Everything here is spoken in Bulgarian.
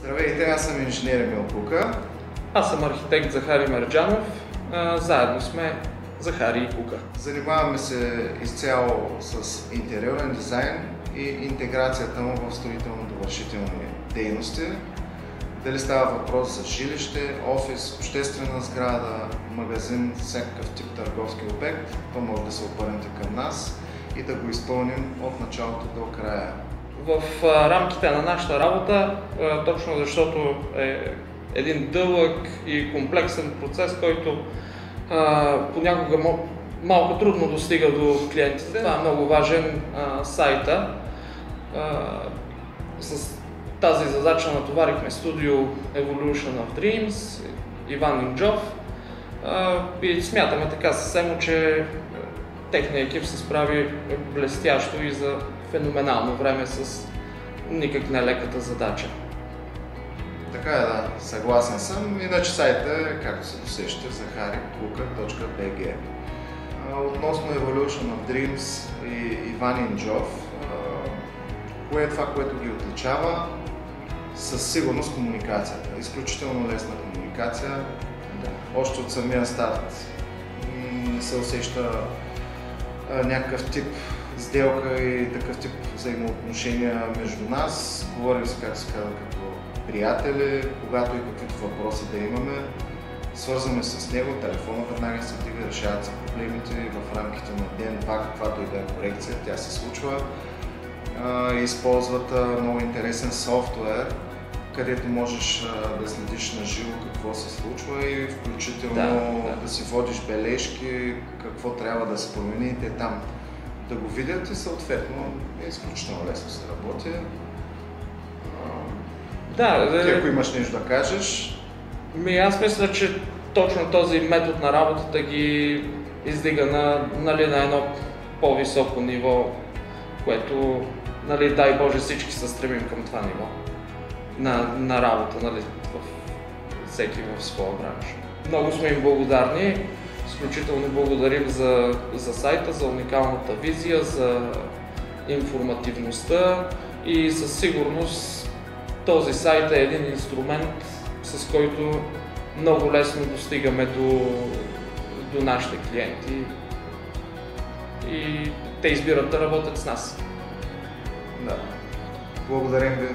Здравейте, аз съм инженер Емил Кука. Аз съм архитект Захари Мерджанов. Заедно сме Захари и Кука. Занимаваме се изцяло с интериорен дизайн и интеграцията му в строително-довършителни дейности. Дали става въпрос за жилище, офис, обществена сграда, магазин, всякакъв тип търговски обект, то може да се обърнете към нас и да го изпълним от началото до края. В рамките на нашата работа, точно защото е един дълъг и комплексен процес, който понякога малко трудно достига до клиентите. Това е много важен сайта. С тази задача натоварихме студио Evolution of Dreams, Иван Инджов и смятаме така съвсем, че техният екип се справи блестящо и за феноменално време с никак не леката задача. Така е, да, съгласен съм. Иначе сайта е, както се досещате, zaharikuka.bg. Относно Evolution of Dreams и Иван Инджов, кое е това, което ги отличава? Със сигурност комуникацията. Изключително лесна комуникация. Да. Още от самия старт не се усеща някакъв тип сделка и такъв тип взаимоотношения между нас. Говорим си, как се казва, като приятели, когато и каквито въпроси да имаме. Свързваме с него, телефона веднага се дига, решават се проблемите в рамките на ден-два, каквато и да е корекция, тя се случва. Използват много интересен софтуер, където можеш да следиш на живо какво се случва и включително да си водиш бележки, какво трябва да се промени и те там да го видят и съответно е изключително лесно се работи. Ти, ако имаш нещо да кажеш? Аз мисля, че точно този метод на работата ги издига на едно по-високо ниво, което, дай Боже, всички се стремим към това ниво на работа, всеки в своя бранш. Много сме им благодарни, изключително благодарим за сайта, за уникалната визия, за информативността и със сигурност този сайт е един инструмент, с който много лесно достигаме до нашите клиенти и те избират да работят с нас. Да. Благодарим ви.